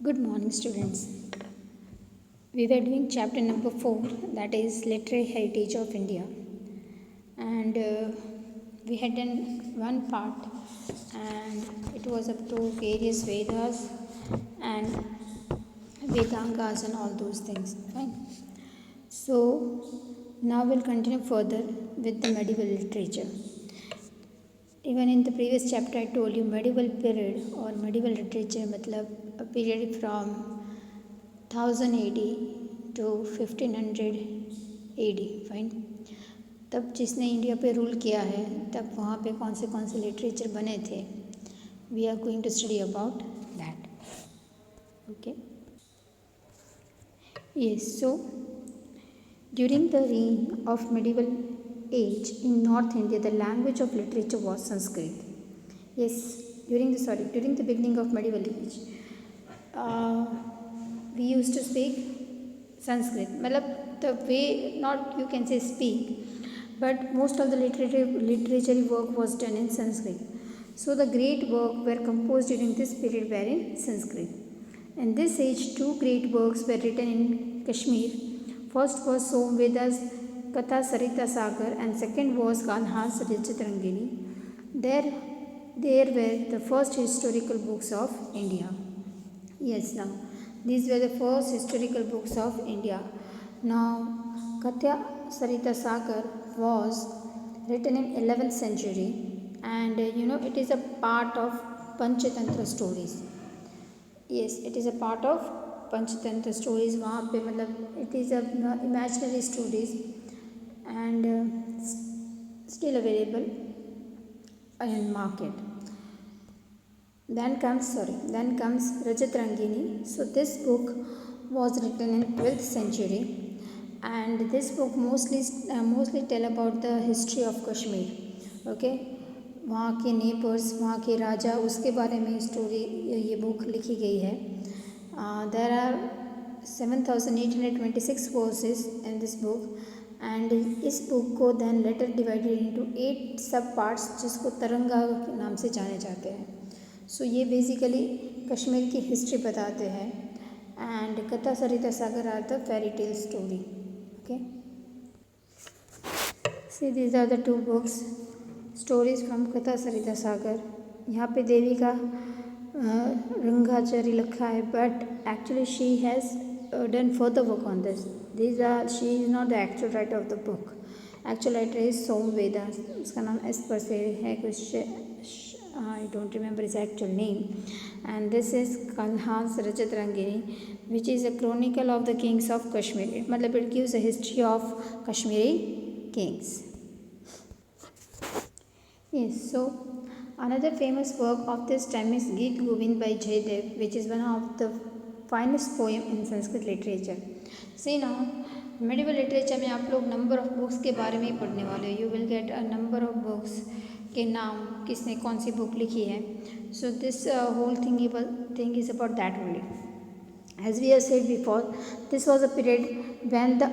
Good morning, students. We were doing chapter number 4, that is Literary Heritage of India, and we had done one part, and it was up to various Vedas and Vedangas and all those things. Fine. So now we'll continue further with the medieval literature. Even in the previous chapter, I told you medieval period or medieval literature, matlab a period from 1000 AD to 1500 AD. Fine. तब जिसने India पे rule किया है तब वहाँ पे कौन से लिटरेचर बने थे. We are going to study about that. Okay. Yes. So during the reign of medieval age in North India, the language of literature was Sanskrit. Yes, during the beginning of medieval age, we used to speak Sanskrit. मतलब the way, not you can say speak, but most of the literary work was done in Sanskrit. So the great work were composed during this period were in Sanskrit. In this age, two great works were written in Kashmir. First was Somveda's Katha Sarita Sagar and second was Kanha's Rajatarangini. There were the first historical books of India. Yes, now these were the first historical books of India. Now, Katha Sarita Sagar was written in 11th century, and it is a part of Panchatantra stories. Yes, it is a part of Panchatantra stories. वहाँ पे मतलब it is a imaginary stories and still available in market. Then comes Rajatarangini. So this book was written in 12th century, and this book mostly tell about the history of Kashmir. Okay, वहाँ के neighbours, वहाँ के राजा, उसके बारे में story ये book लिखी गई है. There are 7,826 verses in this book, and इस बुक को then later divided into 8 सब parts जिसको तरंगा के नाम से जाने जाते हैं. सो ये बेसिकली कश्मीर की हिस्ट्री बताते हैं, and Katha Sarita Sagar are the fairy tale story. Okay. See these are the two books, stories from Katha Sarita सागर. यहाँ पे देवी का रंगाचारी लिखा है, but actually she has done further work on this. She is not the actual writer of the book. Actual writer is Somadeva. उसका नाम S पर से है कुछ, I don't remember his actual name. And this is Kanha's Rajatarangini, which is a chronicle of the kings of Kashmir. It gives a history of Kashmiri kings. Yes, so another famous work of this time is Geet Govind by Jaydev, which is one of the finest poem in Sanskrit literature. See now, medieval literature में आप लोग number of books के बारे में ही पढ़ने वाले हो. You will get a number of books के नाम, किसने कौन सी बुक लिखी है. So this whole thing is about that only. As we have said before, this was a period when the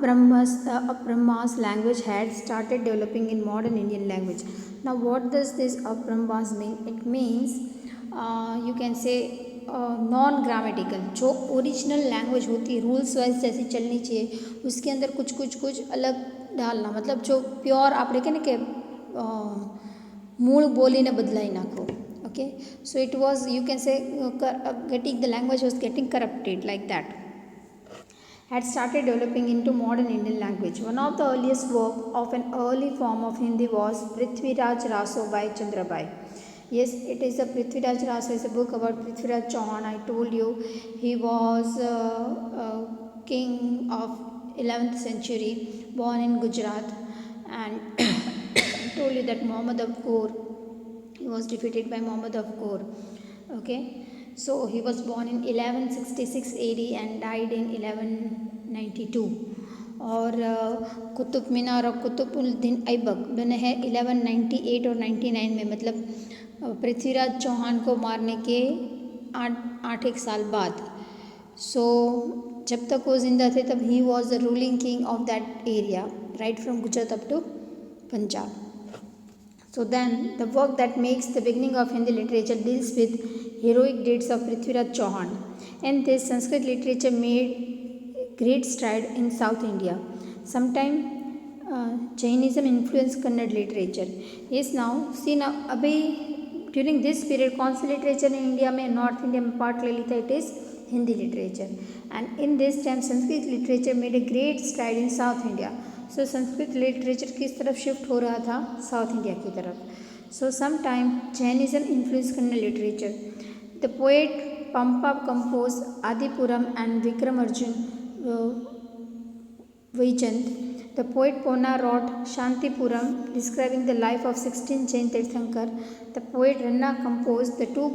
Brahmas language had started developing in modern Indian language. Now, what does this Brahmas mean? It means you can say non-grammatical. जो original language होती है, rules wise जैसी चलनी चाहिए, उसके अंदर कुछ अलग डालना. मतलब जो प्योर आप देखें ना कि मूल बोली ने बदलाई नाखो. Okay, so it was, you can say, getting the language was getting corrupted like that. Had started developing into modern Indian language. One of the earliest work of an early form of Hindi was Prithviraj Raso by Chandrabai. Yes, it is a Prithviraj Raso is a book about Prithviraj Chauhan. I told you he was king of 11th century, born in Gujarat, and I told you that Muhammad of Ghor, he was defeated by Muhammad of Ghor. Okay, so he was born in 1166 AD and died in 1192. और कुतुब मीनार और कुतुबुद्दीन ऐबक बने हैं 1198 और 99 में. मतलब पृथ्वीराज चौहान को मारने के 8 साल बाद. सो जब तक वो जिंदा थे तब ही was the ruling king of that area, right from Gujarat up to Punjab. So then, the work that makes the beginning of Hindi literature deals with heroic deeds of Prithviraj Chauhan. In this, Sanskrit literature made great stride in South India. Sometime Jainism influenced Kannada literature. Yes, now see now अभी during this period कौन सी literature in India में North India में part ले ली था? It is Hindi literature. And in this time Sanskrit literature made a great stride in South India. So Sanskrit literature किस तरफ shift हो रहा था? साउथ इंडिया की तरफ. So some time Jainism influence Kannada literature. The poet Pampa compose Adipuram and Vikram Arjun Vaijant. The poet Ponna wrote Shantipuram describing the life of 16 Jain Tirthankar. The poet Ranna composed the two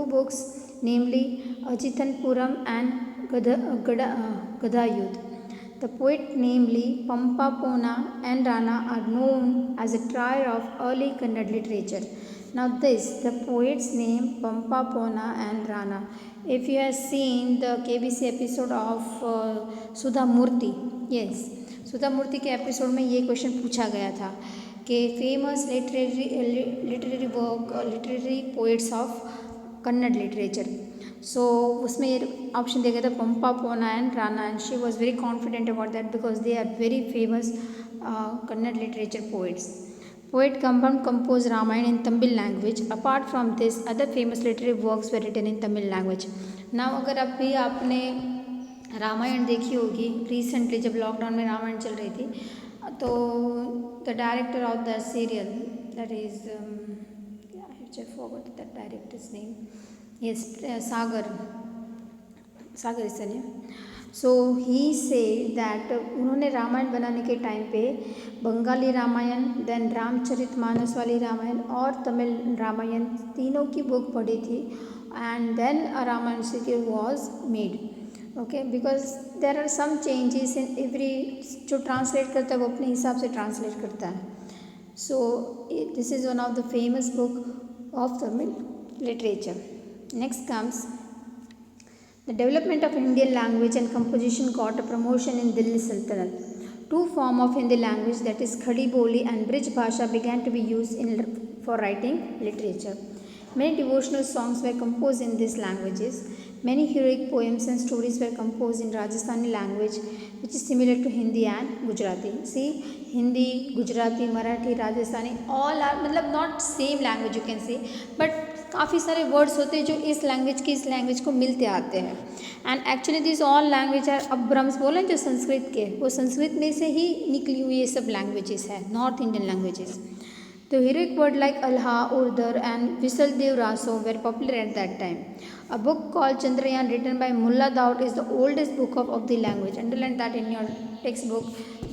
books namely Ajitanpuram and Gadayudh. The poet namely Pampa Pona and Rana are known as a trio of early Kannada literature. Now the poets name Pampa Pona and Rana. If you have seen the KBC episode of Sudha Murthy, yes, Sudha Murthy के episode में ये question पूछा गया था कि famous literary poets of Kannada literature. So उसमें ये option दिया गया था Pampa Ponna and Ranna, and she was very confident about that because they are very famous Kannada literature poets. Poet Kambam composed Ramayana in Tamil language. Apart from this, other famous literary works were written in Tamil language. Now अगर अभी आपने रामायण देखी होगी recently जब lockdown में रामायण चल रही थी, तो the director of the serial that is I forgot that directors name, yes Sagar is the name. So he say that उन्होंने रामायण बनाने के टाइम पे बंगाली रामायण, देन रामचरितमानस वाली रामायण और तमिल रामायण तीनों की बुक पढ़ी थी, and then a Ramayana serial was made. Okay, because there are some changes in every, जो ट्रांसलेट करता है वो अपने हिसाब से ट्रांसलेट करता है. So this is one of the famous book of Tamil literature. Next comes the development of Indian language and composition got a promotion in Delhi Sultanate. Two forms of Hindi language, that is Khadi Boli and Brij Bhasha, began to be used for writing literature. Many devotional songs were composed in these languages. Many heroic poems and stories were composed in Rajasthani language, which is similar to Hindi and Gujarati. See, Hindi, Gujarati, Marathi, Rajasthani, all are मतलब not same language you can say, but काफ़ी सारे words होते हैं जो इस language को मिलते आते हैं. And actually this all language are, अब ब्रह्म्स बोले जो संस्कृत के, वो संस्कृत में से ही निकली हुई ये सब लैंग्वेजेस है, नॉर्थ इंडियन लैंग्वेजेस. तो heroic word like Alha, Urdur and Visaldev Raso were popular at that time. A book called Chandrayaan written by Mullah Daud is the oldest book of Avdi language. Underline that in your textbook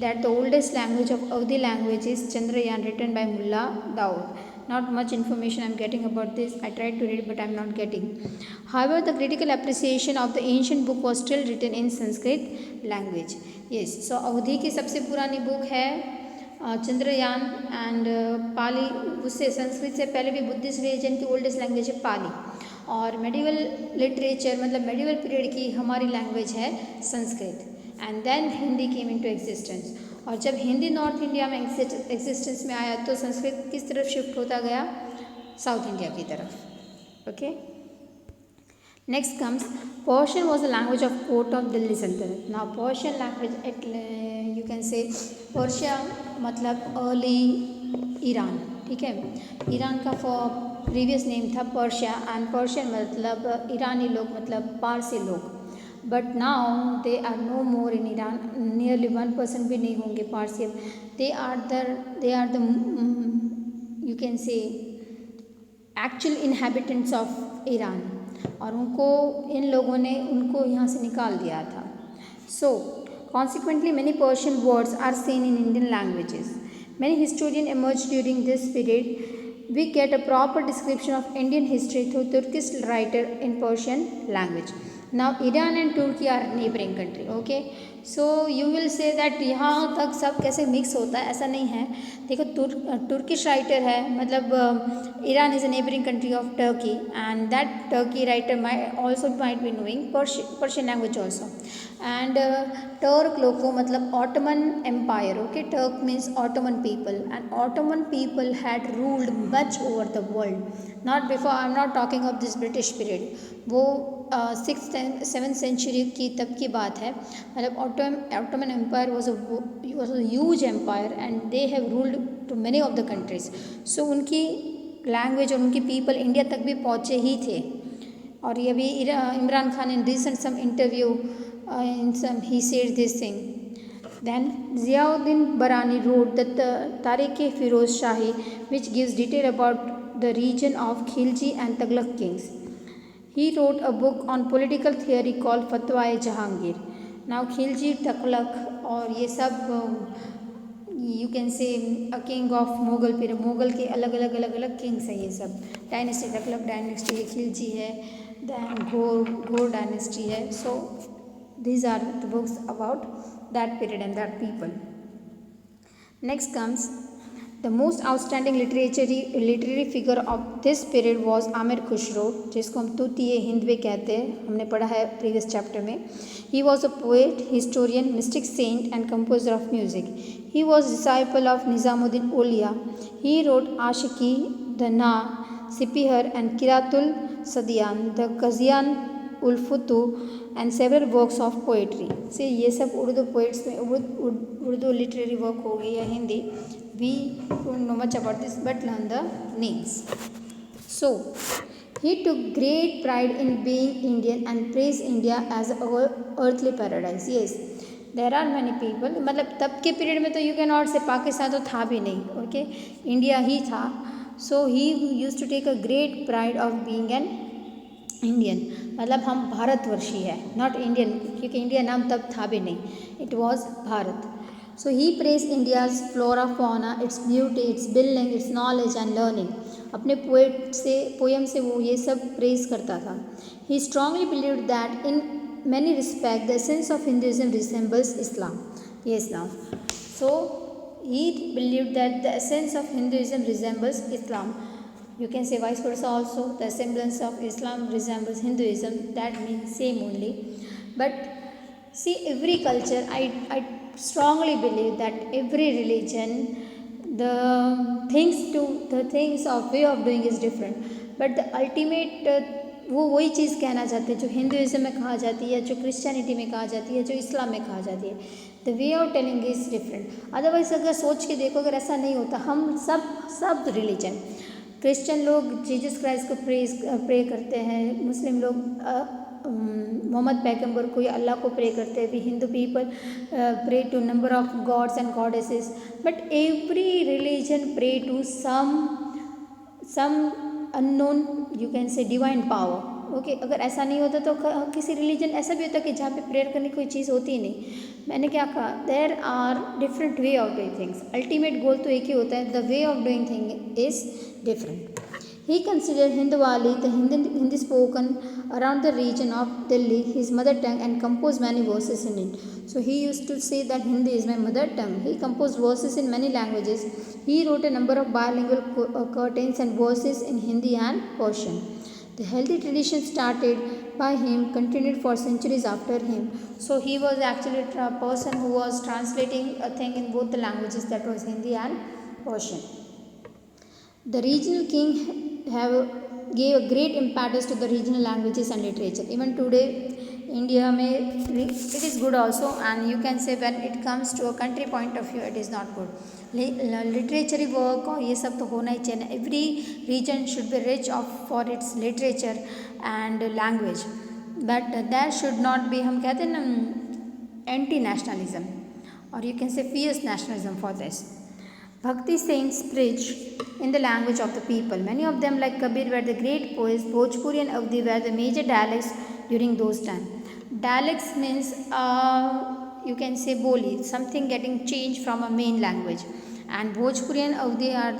that the oldest language of Avdi language is Chandrayaan written by Mullah Daud. Not much information I am getting about this. I tried to read but I am not getting. However, the critical appreciation of the ancient book was still written in Sanskrit language. Yes, so Avdi की सबसे पुरानी book है Chandrayaan and पाली, उससे संस्कृत से पहले भी Buddhist religion की oldest language है पाली, और मेडिवल लिटरेचर मतलब मेडिवल पीरियड की हमारी लैंग्वेज है Sanskrit, and then Hindi came into existence. और जब हिंदी नॉर्थ इंडिया में एग्जिस्टेंस में आया तो संस्कृत किस तरफ शिफ्ट होता गया? साउथ इंडिया की तरफ. Okay, next comes Persian was the language of court of Delhi sultanate. Now Persian language you can say, Persia मतलब अर्ली ईरान, ठीक है, ईरान का प्रीवियस नेम था पर्शिया, एंड पर्शियन मतलब ईरानी लोग मतलब पारसी लोग. But now they are no more in Iran, nearly 1% भी नहीं होंगे Parsi. They are the you can say actual inhabitants of Iran, और इन लोगों ने उनको यहाँ से निकाल दिया था. सो consequently many Persian words are seen in Indian languages. Many historians emerged during this period. We get a proper description of Indian history through Turkish writer in Persian language. Now Iran and Turkey are neighboring country. Okay, so you will say that यहाँ तक सब कैसे mix होता है, ऐसा नहीं है. देखो तुर्किश राइटर है, मतलब Iran is a neighbouring country of Turkey and that Turkey writer might be knowing Persian language also. And Turk लोग को मतलब Ottoman Empire. Okay, Turk means Ottoman people and Ottoman people had ruled much over the world. Not before, I am not talking of this British period. वो 6th-7th century की तब की बात है. मतलब Ottoman Empire was a huge empire and they have ruled to many of the countries. So उनकी language और उनकी पीपल इंडिया तक भी पहुँचे ही थे. और ये भी Imran Khan in recent some interview he said this thing. Then Ziauddin Barani wrote that the Tariq-e-Firoz Shahi, which gives detail about the region of Khilji and Tughlaq kings. He wrote a book on political theory called Fatwa-e-Jahangir. Now Khilji, Tughlaq और ये सब you can say a king of Mughal period. Mughal के अलग अलग Kings हैं ये सब. Dynasty तगलक dynasty है, खिलजी है, दैन घोर डायनेस्टी है. सो these are the books about that period and that people. Next comes the most outstanding literary figure of this period was Amir Khusro, जिसको हम तूतीय हिंद भी कहते हैं. हमने पढ़ा है previous chapter में. He was a poet, historian, mystic saint and composer of music. He was disciple of Nizamuddin Aulia. He wrote Ashiki, the Na, Sipihar and Kiratul Sadiyan, the Qazian Ulfutu and several works of poetry. से ये सब Urdu poets में Urdu literary work हो गई या Hindi. We don't know much about this but learn the names. So he took great pride in being Indian and praised India as an earthly paradise. Yes, there are many people. मतलब तब के period में तो you cannot say Pakistan तो था भी नहीं. Okay, India ही था. So he used to take a great pride of being an Indian. मतलब हम भारतवर्षी है, नॉट इंडियन, क्योंकि इंडिया नाम तब था भी नहीं. It was Bharat. So he praise India's flora fauna, its beauty, its building, its knowledge and learning. अपने पोएम से वो ये सब प्रेज करता था. He strongly believed that in many respect the essence of Hinduism resembles Islam. Yes now, so he believed that the essence of Hinduism resembles Islam. You can say vice versa also. The semblance of Islam resembles Hinduism. That means same only. But see, every culture, I strongly believe that every religion, the things of way of doing is different. But the ultimate वो वही चीज़ कहना चाहते हैं जो Hinduism में कहा जाती है, जो क्रिश्चियनिटी में कहा जाती है, जो इस्लाम में कहा जाती है. The way of telling is different. Otherwise अगर सोच के देखो, अगर ऐसा नहीं होता, हम सब रिलीजन, क्रिश्चियन लोग जीसस क्राइस्ट को प्रे करते हैं, मुस्लिम लोग मोहम्मद पैगंबर को या अल्लाह को प्रे करते हैं, Hindu people pray to number of gods and goddesses. But every religion pray to some unknown, you can say divine power. Okay, अगर ऐसा नहीं होता तो किसी रिलीजन ऐसा भी होता कि जहाँ पे प्रेयर करने की कोई चीज़ होती ही नहीं. मैंने क्या कहा, there are different way of doing things. Ultimate goal तो एक ही होता है, the way of doing thing is different. He considered Hindwali, the Hindi spoken around the region of Delhi, his mother tongue, and composed many verses in it. So he used to say that Hindi is my mother tongue. He composed verses in many languages. He wrote a number of bilingual curtains and verses in Hindi and Persian. The healthy tradition started by him continued for centuries after him. So he was actually a person who was translating a thing in both the languages, that was Hindi and Persian. The regional king gave a great impetus to the regional languages and literature. Even today, India it is good also, and you can say when it comes to a country point of view, it is not good. Literary work और ये सब तो होना ही चाहिए. Every region should be rich for its literature and language, but there should not be, हम कहते हैं ना, anti-nationalism, or you can say fierce nationalism for this. Bhakti saints preach in the language of the people. Many of them, like Kabir, were the great poets. Bhojpuri and Avdi were the major dialects during those times. Dialects means you can say boli, something getting changed from a main language. And Bhojpuri and Avdi are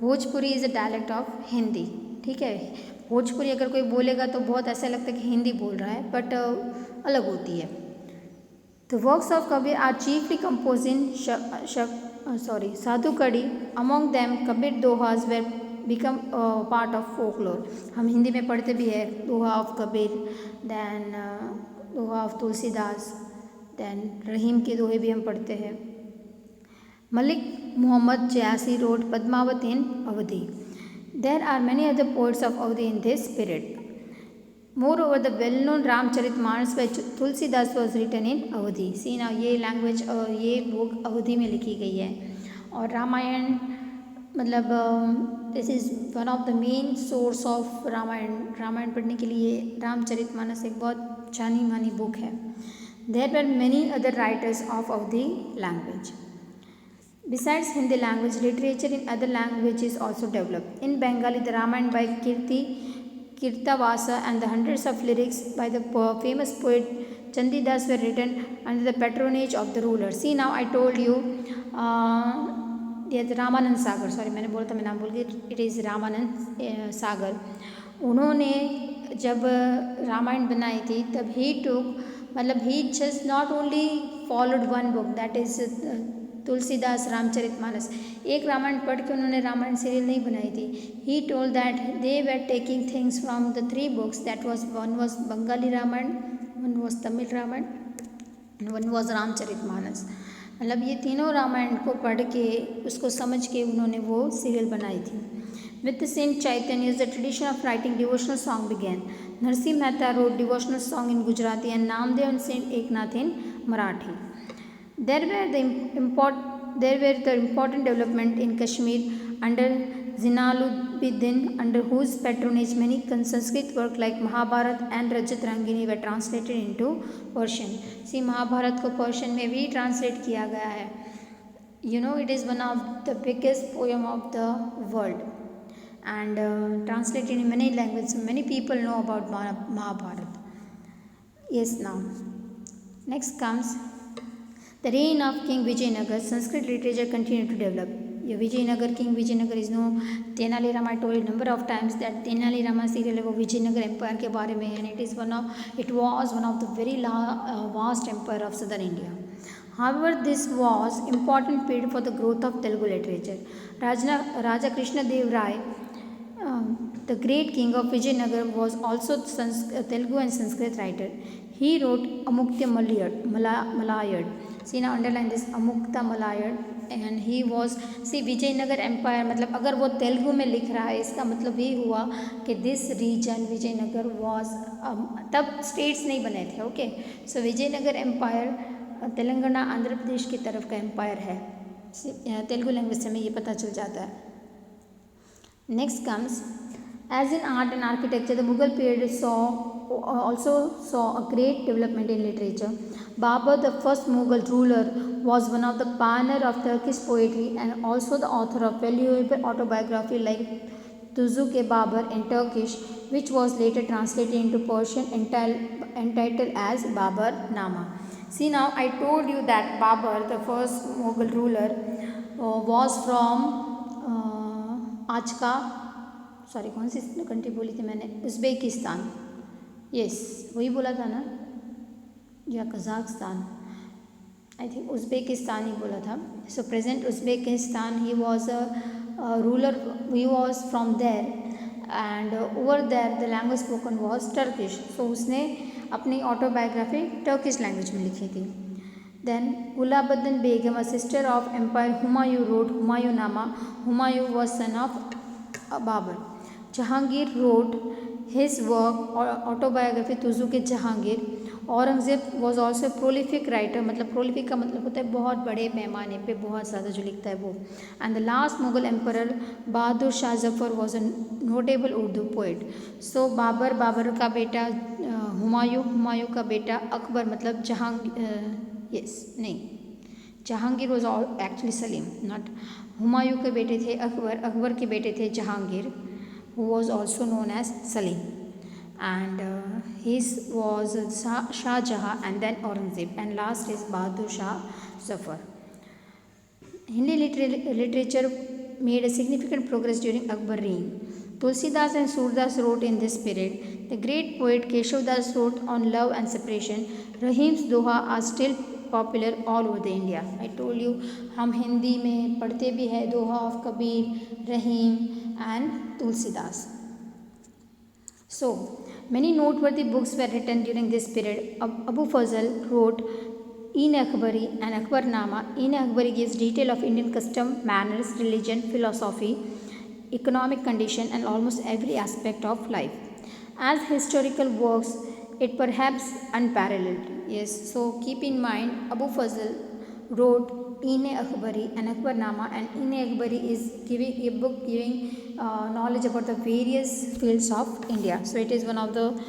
Bhojpuri is a dialect of Hindi. ठीक है। भोजपुरी अगर कोई बोलेगा तो बहुत ऐसा लगता है कि हिंदी बोल रहा है, बट अलग होती है। The works of Kabir are chiefly composed in Sadhu Kadi. Among them, Kabir dohas were become part of folklore. हम हिंदी में पढ़ते भी है, doha of Kabir, then doha of Tulsidas, then Rahim के दोहे भी हम पढ़ते हैं। Malik Muhammad Jayasi wrote Padmavat in Awadhi. There are many other poets of Awadhi in this period. Moreover, the well-known Ramcharitmanas by Tulsidas was written in Awadhi. See now, ये language ये book Awadhi में लिखी गई है। और रामायण मतलब this is one of the main source of Ramayana. Ramayana पढ़ने के लिए रामचरितमानस एक बहुत जानी मानी बुक है। There were many other writers of Awadhi language. Besides Hindi language, literature in other languages also developed. In Bengali, the Ramayana by Kirtavasa and the hundreds of lyrics by the famous poet Chandidas were written under the patronage of the ruler. See now, I told you Ramanand Sagar, sorry मैंने बोला था, मैं नाम भूल गई, it is Ramanand Sagar. उन्होंने जब रामायण बनाई थी तब ही just not only followed one book, that is Tulsidas Ramcharitmanas. एक रामायण पढ़ के उन्होंने रामायण सीरियल नहीं बनाई थी। He told that they were taking things from the 3 books, that was one was Bengali Ramayana, one was Tamil Ramayana and one was Ramcharitmanas. मतलब ये तीनों रामायण को पढ़ के उसको समझ के उन्होंने वो सीरियल बनाई थी। With Saint Chaitanya the tradition of writing devotional song began. Narsinh Mehta wrote devotional song in Gujarati and Namdev and Saint Eknath in Marathi. There were the important development in Kashmir under Zinaluddin, under whose patronage many Sanskrit works like Mahabharata and Rajat Rangini were translated into Persian. See, Mahabharata को Persian में भी translate किया गया है। You know, it is one of the biggest poem of the world and translated in many languages. Many people know about Mahabharata. Yes, now next comes the reign of King Vijayanagar. Sanskrit literature continued to develop. King Vijayanagar is known. Tenali Rama, I told you number of times that Tenali Rama serial वो Vijayanagar empire के बारे में है, and it was one of the very vast empire of southern India. However, this was important period for the growth of Telugu literature. Raja Krishna Dev Rai, the great king of Vijayanagar, was also Telugu and Sanskrit writer. He wrote Amukta Malayad. See now, underline this Amukta Malayad, and he was, see Vijayanagar empire, मतलब अगर वो तेलुगु में लिख रहा है इसका मतलब ये हुआ कि दिस रीजन विजयनगर वॉज, तब स्टेट्स नहीं बने थे, ओके। सो विजयनगर एम्पायर तेलंगाना आंध्र प्रदेश की तरफ का एम्पायर है। तेलुगु लैंग्वेज से हमें ये पता चल जाता है। Next comes as in art and architecture, the Mughal period also saw a great development in literature. Babur, the first Mughal ruler, was one of the pioneers of Turkish poetry and also the author of valuable autobiography like Tuzuke Babur in Turkish, which was later translated into Persian entitled as Babur Nama. See now, I told you that Babur, the first Mughal ruler, was from आज का कौन सी country बोली थी मैंने, Uzbekistan. Yes, वही बोला था ना, या कज़ाकिस्तान, आई थिंक उज़्बेकिस्तान ही बोला था। So present Uzbekistan, he was a ruler, he was from there and over there the language spoken was Turkish. सो उसने अपनी ऑटोबायोग्राफी टर्किश लैंग्वेज में लिखी थी। Then Gulbadan Begum, a sister of emperor Humayun, wrote Humayunnama. Humayun was son of Babur. Jahangir wrote his work or autobiography Tuzuk-e Jahangir. Aurangzeb was also a prolific writer, मतलब prolific का मतलब होता है बहुत बड़े पैमाने पे बहुत ज़्यादा जो लिखता है वो। And the last Mughal emperor Bahadur Shah Zafar was a notable Urdu poet. So Babar का बेटा हुमायूं, हुमायूं का बेटा अकबर, मतलब Jahangir was actually Salim, not Humayun के बेटे थे अकबर, अकबर के बेटे थे Jahangir, who was also known as Salim, and his was Shah Jahan and then Aurangzeb, and last is Bahadur Shah Zafar. Hindi literature made a significant progress during Akbar reign. Tulsidas and Surdas wrote in this period. The great poet Keshavdas wrote on love and separation. Rahim's doha are still popular all over the India. I told you हम हिंदी में पढ़ते भी हैं दोहा of Kabir, Rahim and Tulsidas. So, many noteworthy books were written during this period. Abu Fazl wrote In-e-Akbari and Akbarnama. In-e-Akbari gives detail of Indian custom, manners, religion, philosophy, economic condition and almost every aspect of life. As historical works, it perhaps unparalleled. Yes, so keep in mind Abu Fazl wrote In-e-Akbari and Akbarnama, and In-e-Akbari is giving a book giving knowledge about the various fields of India. So it is one of the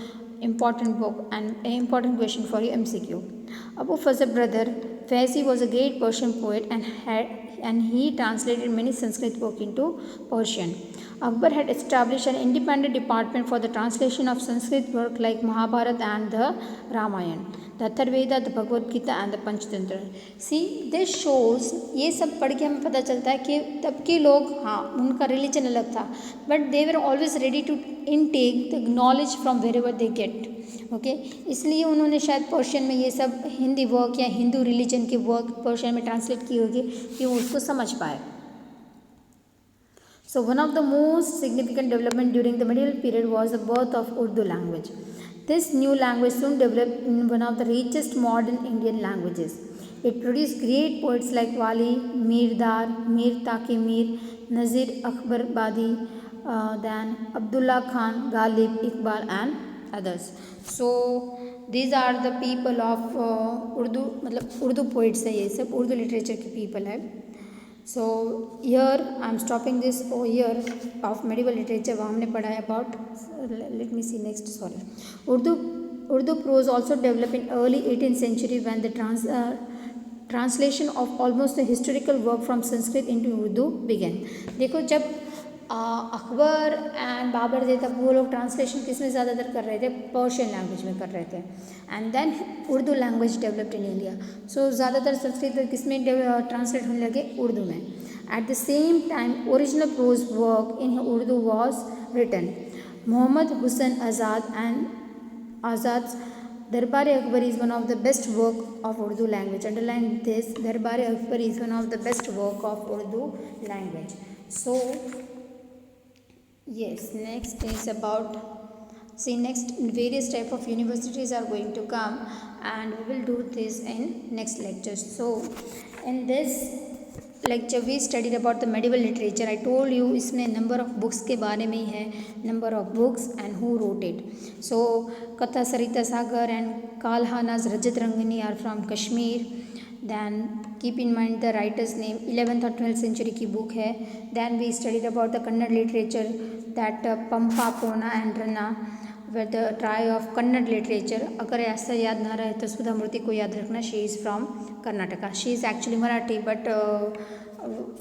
important book and an important question for your MCQ. Abu Fazl brother Faizi was a great Persian poet and he translated many Sanskrit work into Persian. Akbar had established an independent department for the translation of Sanskrit work like Mahabharata and the Ramayana, the Atharvaveda, the Bhagavad Gita and the Panchatantra. See, this shows ये सब पढ़ के हमें पता चलता है कि तब के लोग हाँ उनका रिलीजन अलग था but they were always ready to intake the knowledge from wherever they get. Okay इसलिए उन्होंने शायद पर्शियन में ये सब हिंदी वर्क या हिंदू रिलीजन के वर्क पर्शियन में ट्रांसलेट किए होंगे कि वो उसको समझ पाए. So one of the most significant development during the medieval period was the birth of Urdu language. This new language soon developed in one of the richest modern Indian languages. It produced great poets like Wali, Mir Dar, Mir Taqi Mir, Nazir Akbarbadi, then Abdullah Khan, Ghalib, Iqbal and others. So these are the people of Urdu, मतलब Urdu poets है ये सब Urdu literature के people है. So here I am stopping this over here of medieval literature. वहाँ हमने पढ़ा है about let me see next sorry Urdu prose also developed in early 18th century when the translation of almost the historical work from Sanskrit into Urdu began. देखो जब Akbar and Babar थे तब वो लोग ट्रांसलेशन किस में ज़्यादातर कर रहे थे पर्शियन लैंग्वेज में कर रहे थे and then Urdu language developed in India. So ज़्यादातर संस्कृत किस में ट्रांसलेट होने लगे उर्दू में. At the same time original prose work in Urdu was written. Mohammad Hussain Azad Darbar Akbari is one of the best work of Urdu language. Underline this, Darbar Akbari is one of the best work of Urdu language. So yes, next is about next various type of universities are going to come and we will do this in next lecture. So in this lecture we studied about the medieval literature. I told you इसमें number of books के बारे में ही है, number of books and who wrote it. So Katha Sarita Sagar and Kalhana's Rajat Rangini are from Kashmir. Then keep in mind the writer's name, 11th or 12th century की book है. Then we studied about the Kannada literature that Pampa, Pona and Rana were the tribe of Kannada literature. अगर ऐसा याद ना रहे तो सुधा मूर्ति को याद रखना. She is from Karnataka. She is actually Marathi but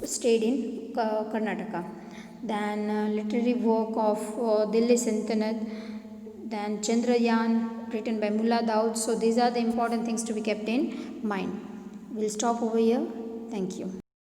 stayed in Karnataka. Then literary work of Delhi Sultanate. Then Chandrayaan written by Mullah Daud. So these are the important things to be kept in mind. We'll stop over here. Thank you.